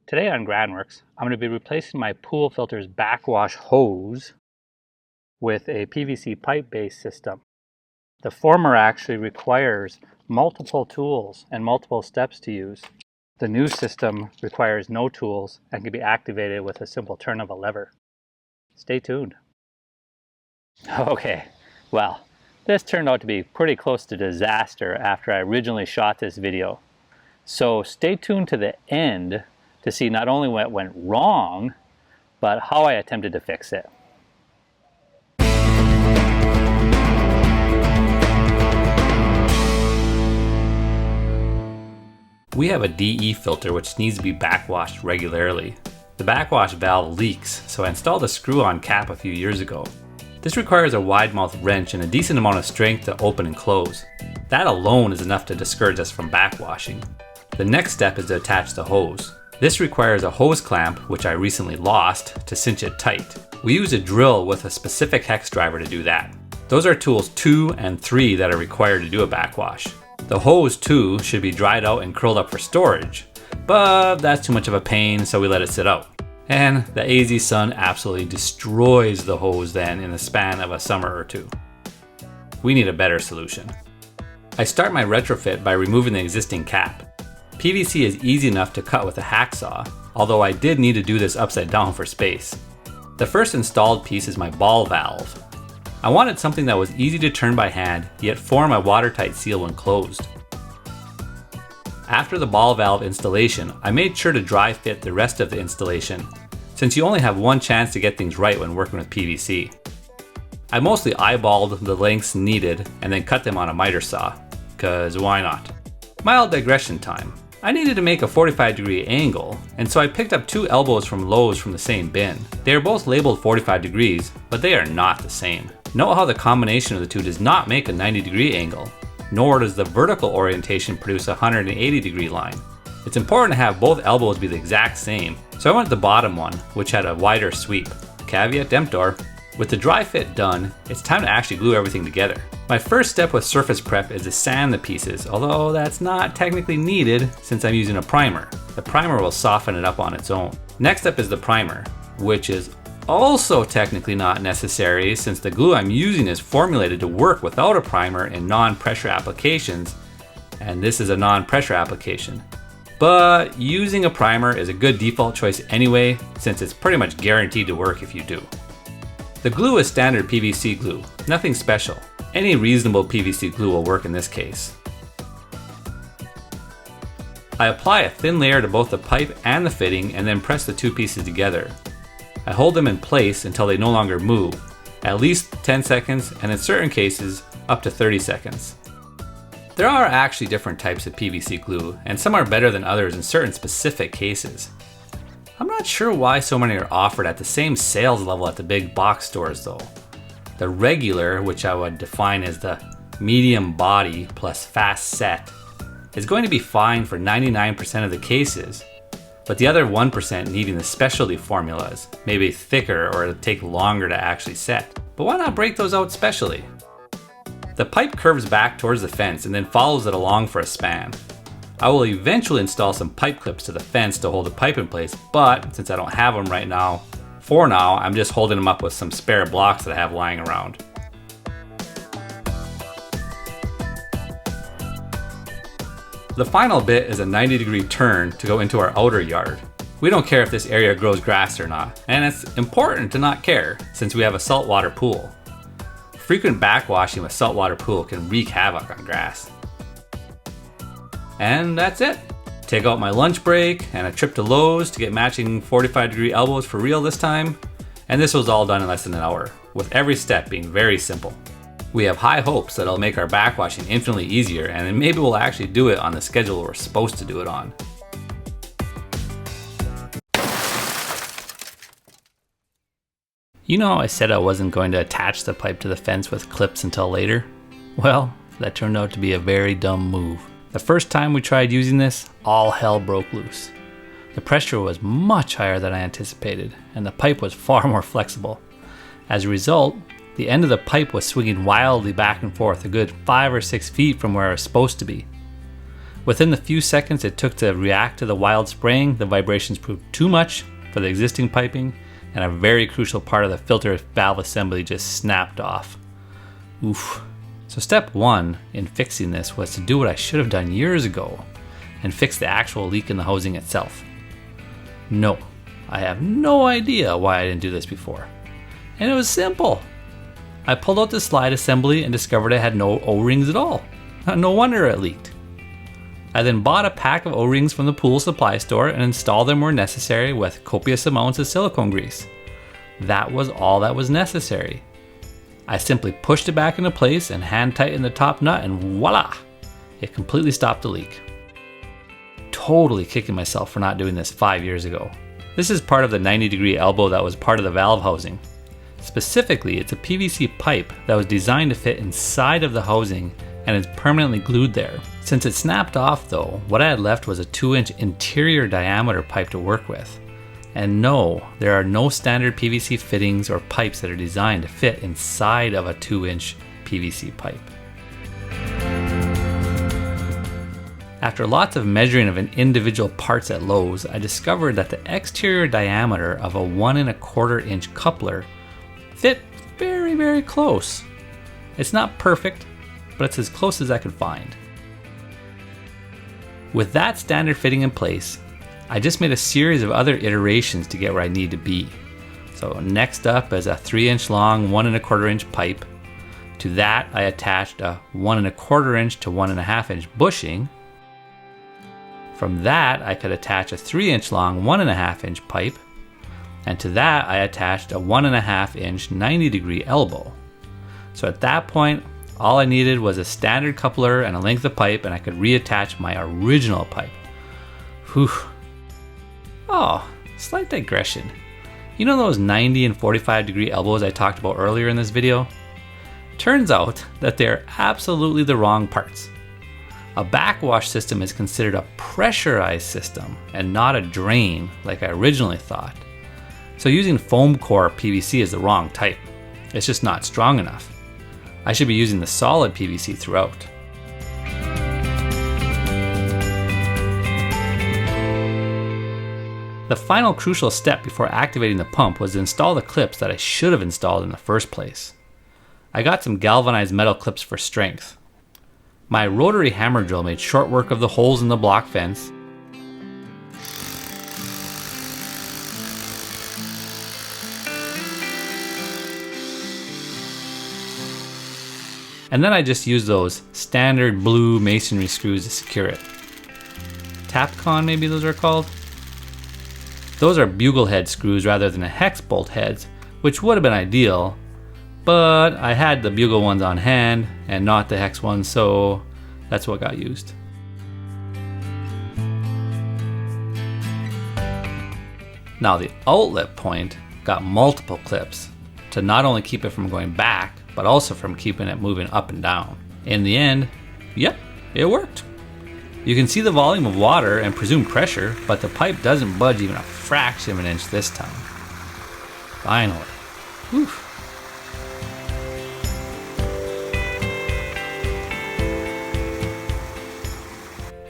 Today on Granworks, I'm going to be replacing my pool filter's backwash hose with a PVC pipe-based system. The former actually requires multiple tools and multiple steps to use. The new system requires no tools and can be activated with a simple turn of a lever. Stay tuned. Okay, well, this turned out to be pretty close to disaster after I originally shot this video. So stay tuned to the end to see not only what went wrong, but how I attempted to fix it. We have a DE filter which needs to be backwashed regularly. The backwash valve leaks, so I installed a screw-on cap a few years ago. This requires a wide mouth wrench and a decent amount of strength to open and close. That alone is enough to discourage us from backwashing. The next step is to attach the hose. This requires a hose clamp, which I recently lost, to cinch it tight. We use a drill with a specific hex driver to do that. Those are tools 2 and 3 that are required to do a backwash. The hose too should be dried out and curled up for storage, but that's too much of a pain, so we let it sit out. And the AZ sun absolutely destroys the hose then in the span of a summer or two. We need a better solution. I start my retrofit by removing the existing cap. PVC is easy enough to cut with a hacksaw, although I did need to do this upside down for space. The first installed piece is my ball valve. I wanted something that was easy to turn by hand, yet form a watertight seal when closed. After the ball valve installation, I made sure to dry fit the rest of the installation, since you only have one chance to get things right when working with PVC. I mostly eyeballed the lengths needed and then cut them on a miter saw, cause why not? Mild digression time. I needed to make a 45-degree angle, and so I picked up 2 elbows from Lowe's from the same bin. They are both labeled 45 degrees, but they are not the same. Note how the combination of the two does not make a 90-degree angle, nor does the vertical orientation produce a 180-degree line. It's important to have both elbows be the exact same, so I went with the bottom one, which had a wider sweep. Caveat emptor. With the dry fit done, it's time to actually glue everything together. My first step with surface prep is to sand the pieces, although that's not technically needed since I'm using a primer. The primer will soften it up on its own. Next up is the primer, which is also technically not necessary since the glue I'm using is formulated to work without a primer in non-pressure applications, and this is a non-pressure application. But using a primer is a good default choice anyway, since it's pretty much guaranteed to work if you do. The glue is standard PVC glue, nothing special. Any reasonable PVC glue will work in this case. I apply a thin layer to both the pipe and the fitting and then press the two pieces together. I hold them in place until they no longer move, at least 10 seconds and in certain cases up to 30 seconds. There are actually different types of PVC glue, and some are better than others in certain specific cases. I'm not sure why so many are offered at the same sales level at the big box stores though. The regular, which I would define as the medium body plus fast set, is going to be fine for 99% of the cases, but the other 1% needing the specialty formulas, maybe thicker or take longer to actually set. But why not break those out specially? The pipe curves back towards the fence and then follows it along for a span. I will eventually install some pipe clips to the fence to hold the pipe in place, but since I don't have them right now, for now, I'm just holding them up with some spare blocks that I have lying around. The final bit is a 90-degree turn to go into our outer yard. We don't care if this area grows grass or not, and it's important to not care since we have a saltwater pool. Frequent backwashing with saltwater pool can wreak havoc on grass. And that's it. Take out my lunch break and a trip to Lowe's to get matching 45-degree elbows for real this time. And this was all done in less than an hour, with every step being very simple. We have high hopes that it'll make our backwashing infinitely easier, and then maybe we'll actually do it on the schedule we're supposed to do it on. You know, I said I wasn't going to attach the pipe to the fence with clips until later. Well, that turned out to be a very dumb move. The first time we tried using this, all hell broke loose. The pressure was much higher than I anticipated, and the pipe was far more flexible. As a result, the end of the pipe was swinging wildly back and forth a good 5 or 6 feet from where it was supposed to be. Within the few seconds it took to react to the wild spraying, the vibrations proved too much for the existing piping, and a very crucial part of the filter valve assembly just snapped off. Oof. So step one in fixing this was to do what I should have done years ago and fix the actual leak in the housing itself. No, I have no idea why I didn't do this before. And it was simple. I pulled out the slide assembly and discovered it had no O-rings at all. No wonder it leaked. I then bought a pack of O-rings from the pool supply store and installed them where necessary with copious amounts of silicone grease. That was all that was necessary. I simply pushed it back into place and hand tightened the top nut, and voila! It completely stopped the leak. Totally kicking myself for not doing this 5 years ago. This is part of the 90-degree elbow that was part of the valve housing. Specifically, it's a PVC pipe that was designed to fit inside of the housing and is permanently glued there. Since it snapped off though, what I had left was a 2-inch interior diameter pipe to work with. And no, there are no standard PVC fittings or pipes that are designed to fit inside of a 2-inch PVC pipe. After lots of measuring of individual parts at Lowe's, I discovered that the exterior diameter of a 1¼ inch coupler fit very, very close. It's not perfect, but it's as close as I could find. With that standard fitting in place, I just made a series of other iterations to get where I need to be. So next up is a 3-inch long 1¼ inch pipe. To that I attached a 1¼ inch to 1½ inch bushing. From that I could attach a 3-inch long 1½ inch pipe. And to that I attached a 1½ inch 90-degree elbow. So at that point, all I needed was a standard coupler and a length of pipe, and I could reattach my original pipe. Whew. Oh, slight digression. You know those 90 and 45-degree elbows I talked about earlier in this video? Turns out that they're absolutely the wrong parts. A backwash system is considered a pressurized system and not a drain like I originally thought. So using foam core PVC is the wrong type. It's just not strong enough. I should be using the solid PVC throughout. The final crucial step before activating the pump was to install the clips that I should have installed in the first place. I got some galvanized metal clips for strength. My rotary hammer drill made short work of the holes in the block fence. And then I just used those standard blue masonry screws to secure it. Tapcon, maybe those are called? Those are bugle head screws rather than the hex bolt heads, which would have been ideal, but I had the bugle ones on hand and not the hex ones, so that's what got used. Now the outlet point got multiple clips to not only keep it from going back, but also from keeping it moving up and down. In the end, yep, it worked. You can see the volume of water and presumed pressure, but the pipe doesn't budge even a fraction of an inch this time. Finally. Whew.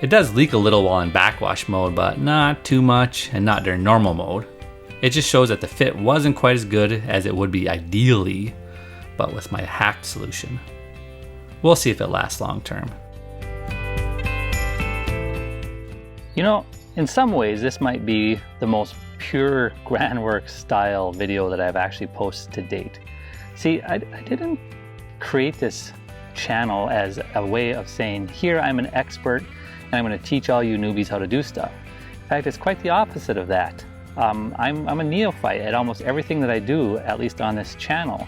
It does leak a little while in backwash mode, but not too much and not during normal mode. It just shows that the fit wasn't quite as good as it would be ideally, but with my hacked solution. We'll see if it lasts long term. You know, in some ways this might be the most pure Granworks style video that I've actually posted to date. See, I didn't create this channel as a way of saying, here I'm an expert and I'm going to teach all you newbies how to do stuff. In fact, it's quite the opposite of that. I'm a neophyte at almost everything that I do, at least on this channel.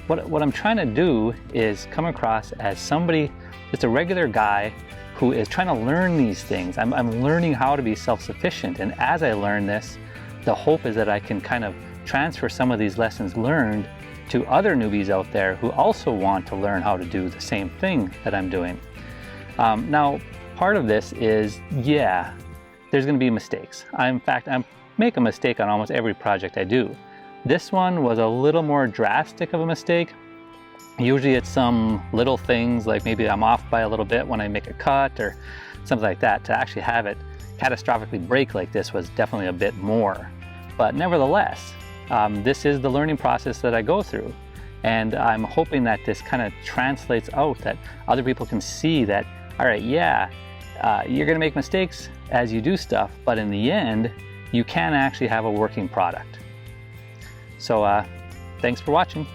What I'm trying to do is come across as somebody, just a regular guy who is trying to learn these things. I'm learning how to be self-sufficient, and as I learn this, the hope is that I can kind of transfer some of these lessons learned to other newbies out there who also want to learn how to do the same thing that I'm doing. Now, part of this is, yeah, there's going to be mistakes. In fact, I make a mistake on almost every project I do. This one was a little more drastic of a mistake. Usually it's some little things like maybe I'm off by a little bit when I make a cut or something like that. To actually have it catastrophically break like this was definitely a bit more. But nevertheless, this is the learning process that I go through. And I'm hoping that this kind of translates out, that other people can see that, all right, yeah, you're gonna make mistakes as you do stuff, but in the end, you can actually have a working product. So thanks for watching.